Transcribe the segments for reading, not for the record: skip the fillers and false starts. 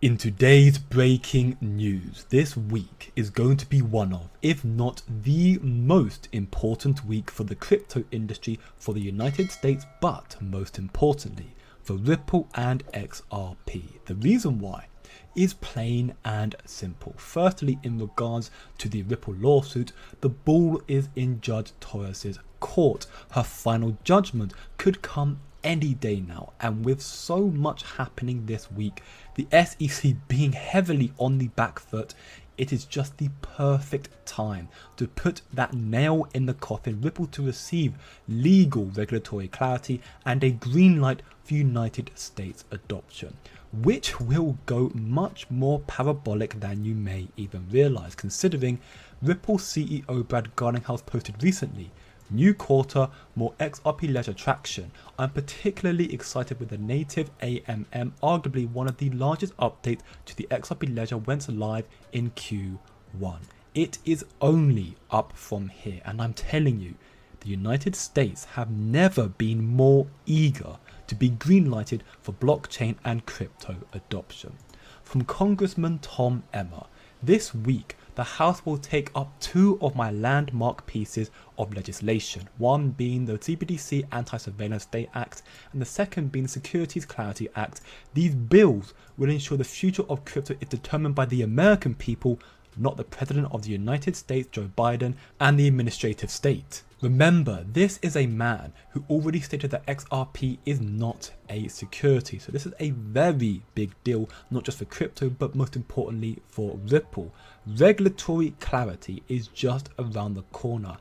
In today's breaking news, this week is going to be one of, if not the most important week for the crypto industry for the United States, but most importantly, for Ripple and XRP. The reason why is plain and simple. Firstly, in regards to the Ripple lawsuit, the ball is in Judge Torres's court. Her final judgment could come any day now, and with so much happening this week, the SEC being heavily on the back foot, it is just the perfect time to put that nail in the coffin. Ripple to receive legal regulatory clarity and a green light for United States adoption, which will go much more parabolic than you may even realize, considering Ripple CEO Brad Garlinghouse posted recently, "New quarter, more XRP ledger traction. I'm particularly excited with the native AMM, arguably one of the largest updates to the XRP ledger went live in Q1. It is only up from here, and I'm telling you, the United States have never been more eager to be greenlighted for blockchain and crypto adoption." From Congressman Tom Emmer, "This week, the House will take up two of my landmark pieces of legislation, one being the CBDC Anti-Surveillance State Act and the second being the Securities Clarity Act. These bills will ensure the future of crypto is determined by the American people, not the President of the United States, Joe Biden, and the administrative state." Remember, this is a man who already stated that XRP is not a security. So this is a very big deal, not just for crypto, but most importantly for Ripple. Regulatory clarity is just around the corner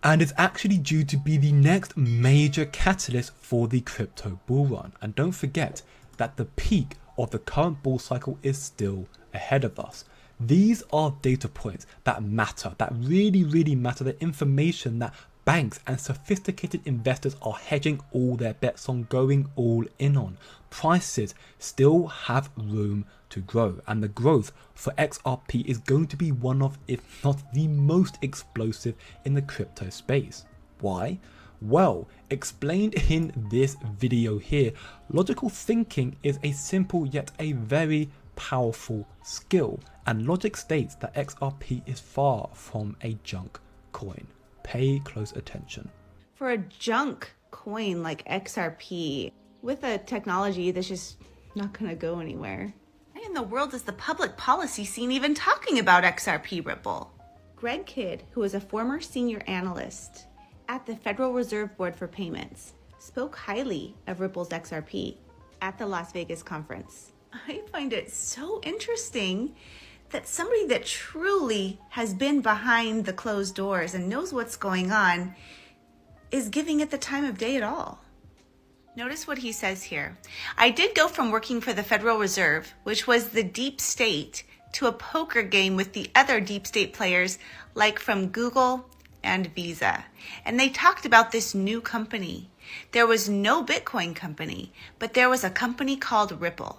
and is actually due to be the next major catalyst for the crypto bull run. And don't forget that the peak of the current bull cycle is still ahead of us. These are data points that matter, that really matter, the information that banks and sophisticated investors are hedging all their bets on, going all in on. Prices still have room to grow, and the growth for XRP is going to be one of, if not the most explosive in the crypto space. Why? Well, explained in this video here. Logical thinking is a simple yet a very powerful skill, and logic states that XRP is far from a junk coin. Pay close attention. For a junk coin like XRP, with a technology that's just not going to go anywhere. Why in the world is the public policy scene even talking about XRP, Ripple? Greg Kidd, who is a former senior analyst at the Federal Reserve Board for Payments, spoke highly of Ripple's XRP at the Las Vegas conference. I find it so interesting that somebody that truly has been behind the closed doors and knows what's going on is giving it the time of day at all. Notice what he says here. "I did go from working for the Federal Reserve, which was the deep state, to a poker game with the other deep state players like from Google and Visa. And they talked about this new company. There was no Bitcoin company, but there was a company called Ripple."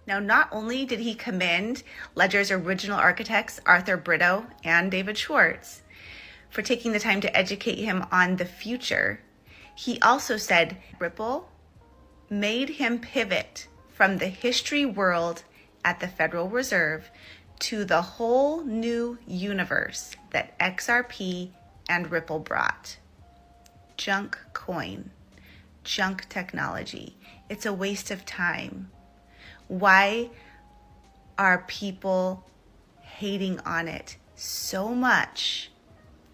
Now, not only did he commend Ledger's original architects, Arthur Brito and David Schwartz, for taking the time to educate him on the future, he also said Ripple made him pivot from the history world at the Federal Reserve to the whole new universe that XRP and Ripple brought. Junk coin, junk technology. It's a waste of time. Why are people hating on it so much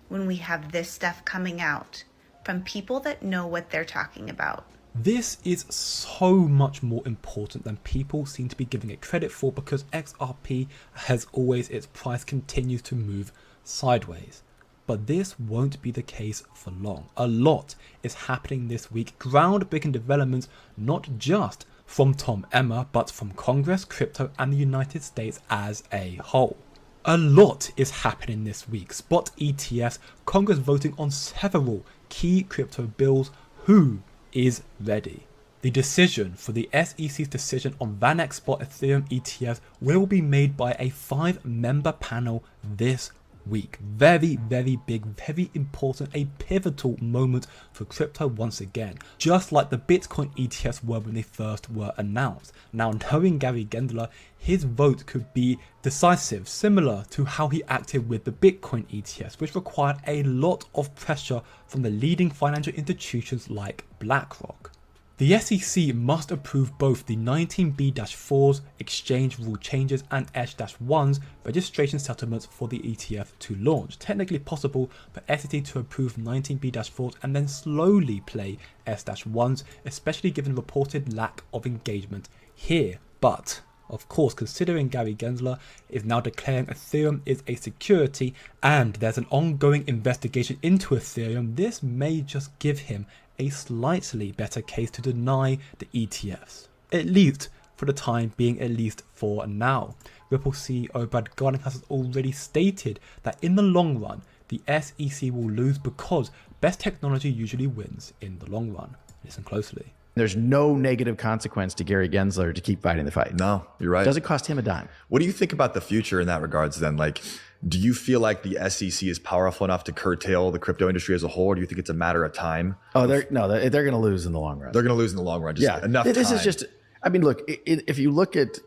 when we have this stuff coming out from people that know what they're talking about? This is so much more important than people seem to be giving it credit for, because XRP, as always, its price continues to move sideways. But this won't be the case for long. A lot is happening this week, groundbreaking developments, not just from Tom Emmer, but from Congress, crypto, and the United States as a whole. A lot is happening this week. Spot ETFs, Congress voting on several key crypto bills. Who is ready? The decision for the SEC's decision on VanEck Spot Ethereum ETFs will be made by a 5-member panel this week. Very, very big, very important, a pivotal moment for crypto once again, just like the Bitcoin ETFs were when they first were announced. Now, knowing Gary Gensler, his vote could be decisive, similar to how he acted with the Bitcoin ETFs, which required a lot of pressure from the leading financial institutions like BlackRock. The SEC must approve both the 19B-4's exchange rule changes and S-1's registration settlements for the ETF to launch. Technically possible for SEC to approve 19B-4's and then slowly play S-1's, especially given the reported lack of engagement here. But of course, considering Gary Gensler is now declaring Ethereum is a security and there's an ongoing investigation into Ethereum, this may just give him a slightly better case to deny the ETFs, at least for the time being, at least for now. Ripple CEO Brad Garlinghouse has already stated that in the long run, the SEC will lose because best technology usually wins in the long run. Listen closely. There's no negative consequence to Gary Gensler to keep fighting the fight. No, you're right. Doesn't cost him a dime. What do you think about the future in that regards then? Like, do you feel like the SEC is powerful enough to curtail the crypto industry as a whole, or do you think it's a matter of time? Oh, they're going to lose in the long run. They're going to lose in the long run. Just enough time. This is just, I mean, look, if you look at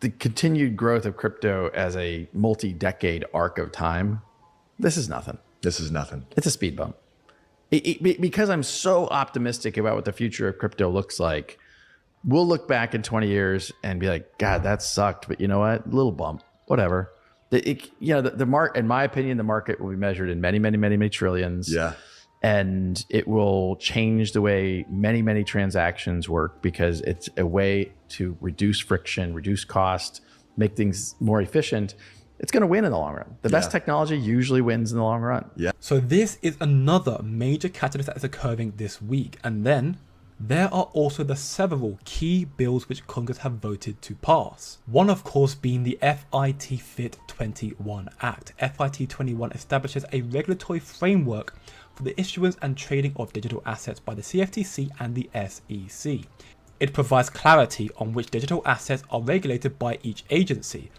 the continued growth of crypto as a multi-decade arc of time, this is nothing. This is nothing. It's a speed bump. Because I'm so optimistic about what the future of crypto looks like, we'll look back in 20 years and be like, God, that sucked. But you know what? Little bump, whatever. In my opinion, the market will be measured in many, many, many, many trillions. Yeah. And it will change the way many, many transactions work because it's a way to reduce friction, reduce cost, make things more efficient. It's going to win in the long run. The best technology usually wins in the long run. Yeah. So this is another major catalyst that is occurring this week. And then there are also the several key bills which Congress have voted to pass. One, of course, being the FIT21 Act. FIT21 establishes a regulatory framework for the issuance and trading of digital assets by the CFTC and the SEC. It provides clarity on which digital assets are regulated by each agency.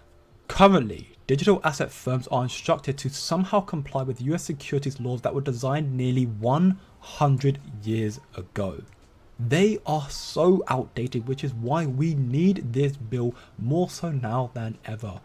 Currently, digital asset firms are instructed to somehow comply with US securities laws that were designed nearly 100 years ago. They are so outdated, which is why we need this bill more so now than ever.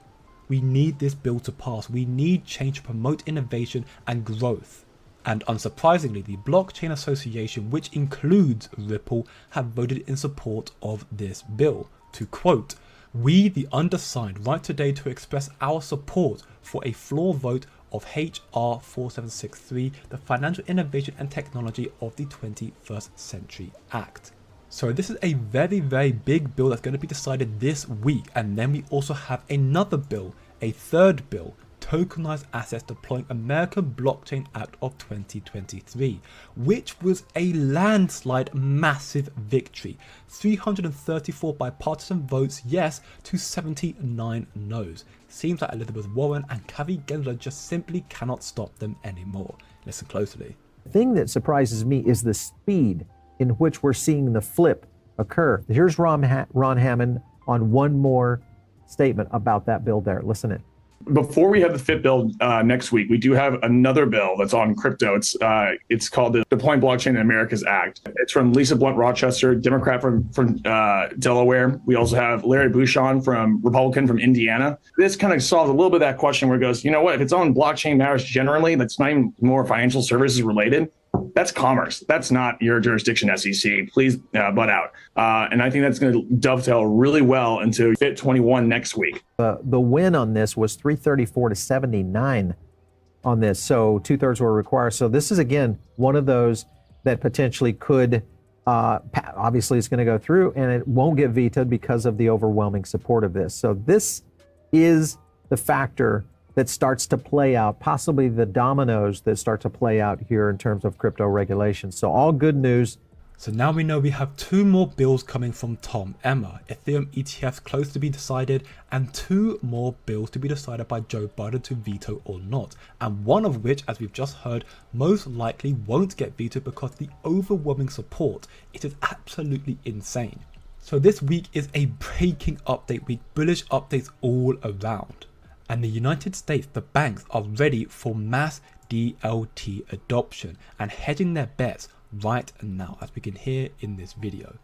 We need this bill to pass. We need change to promote innovation and growth. And unsurprisingly, the Blockchain Association, which includes Ripple, have voted in support of this bill. To quote, "We, the undersigned, write today to express our support for a floor vote of HR 4763, the Financial Innovation and Technology of the 21st Century Act." So this is a very, very big bill that's going to be decided this week. And then we also have another bill, a third bill, Tokenized Assets Deploying American Blockchain Act of 2023, which was a landslide massive victory. 334 bipartisan votes yes to 79 no's. Seems like Elizabeth Warren and Gary Gensler just simply cannot stop them anymore. Listen closely. The thing that surprises me is the speed in which we're seeing the flip occur. Here's Ron Hammond on one more statement about that bill there. Listen in. Before we have the FIT bill next week, we do have another bill that's on crypto. It's called the Deploying Blockchain in America's Act. It's from Lisa Blunt Rochester, Democrat from Delaware. We also have Larry Bouchon, Republican from Indiana. This kind of solves a little bit of that question where it goes, you know what, if it's on blockchain matters generally, that's not even more financial services related. That's commerce. That's not your jurisdiction, SEC. Please butt out. And I think that's going to dovetail really well into FIT21 next week. The win on this was 334 to 79 on this. So 2/3 were required. So this is, again, one of those that potentially could, obviously it's going to go through and it won't get vetoed because of the overwhelming support of this. So this is the factor that starts to play out, possibly the dominoes that start to play out here in terms of crypto regulation. So all good news. So now we know we have two more bills coming from Tom Emmer, Ethereum ETFs close to be decided, and two more bills to be decided by Joe Biden to veto or not. And one of which, as we've just heard, most likely won't get vetoed because the overwhelming support, it is absolutely insane. So this week is a breaking update week, bullish updates all around. And the United States, the banks are ready for mass DLT adoption and hedging their bets right now, as we can hear in this video.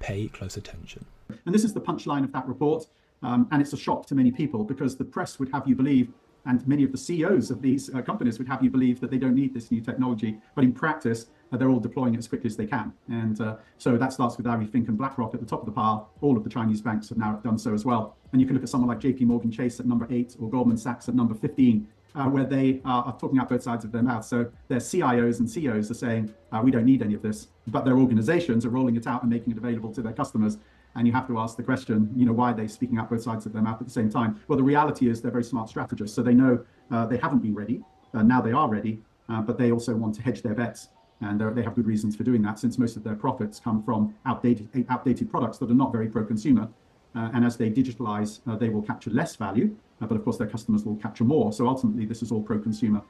Pay close attention. And this is the punchline of that report. And it's a shock to many people because the press would have you believe, and many of the CEOs of these companies would have you believe that they don't need this new technology. But in practice, they're all deploying it as quickly as they can. And so that starts with Larry Fink and BlackRock at the top of the pile. All of the Chinese banks have now done so as well. And you can look at someone like JP Morgan Chase at number 8 or Goldman Sachs at number 15, where they are talking out both sides of their mouth. So their CIOs and CEOs are saying, we don't need any of this, but their organizations are rolling it out and making it available to their customers. And you have to ask the question, why are they speaking out both sides of their mouth at the same time? Well, the reality is they're very smart strategists. So they know they haven't been ready. Now they are ready, but they also want to hedge their bets. And they have good reasons for doing that, since most of their profits come from outdated products that are not very pro-consumer. And as they digitalize, they will capture less value, but of course their customers will capture more. So ultimately, this is all pro-consumer,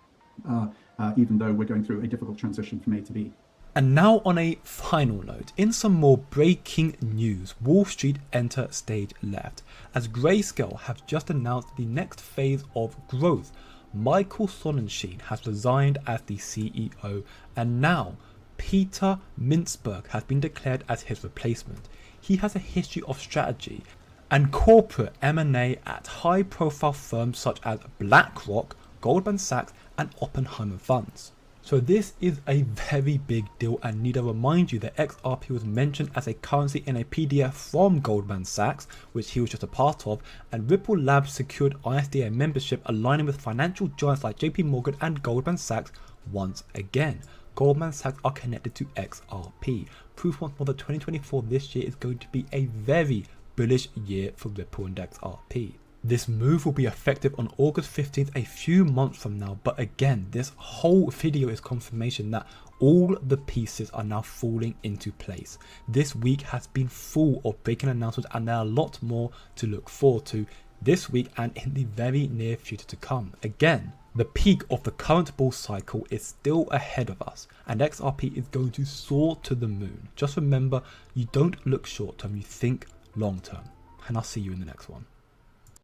even though we're going through a difficult transition from A to B. And now on a final note, in some more breaking news, Wall Street enter stage left, as Grayscale have just announced the next phase of growth. Michael Sonnenschein has resigned as the CEO, and now Peter Mintzberg has been declared as his replacement. He has a history of strategy and corporate M&A at high-profile firms such as BlackRock, Goldman Sachs, and Oppenheimer funds. So this is a very big deal, and need to remind you that XRP was mentioned as a currency in a PDF from Goldman Sachs, which he was just a part of, and Ripple Labs secured ISDA membership, aligning with financial giants like JP Morgan and Goldman Sachs once again. Goldman Sachs are connected to XRP. Proof once more that 2024 this year is going to be a very bullish year for Ripple and XRP. This move will be effective on August 15th, a few months from now, but again, this whole video is confirmation that all the pieces are now falling into place. This week has been full of breaking announcements, and there are a lot more to look forward to this week and in the very near future to come. Again, the peak of the current bull cycle is still ahead of us, and XRP is going to soar to the moon. Just remember, you don't look short term, you think long term. And I'll see you in the next one.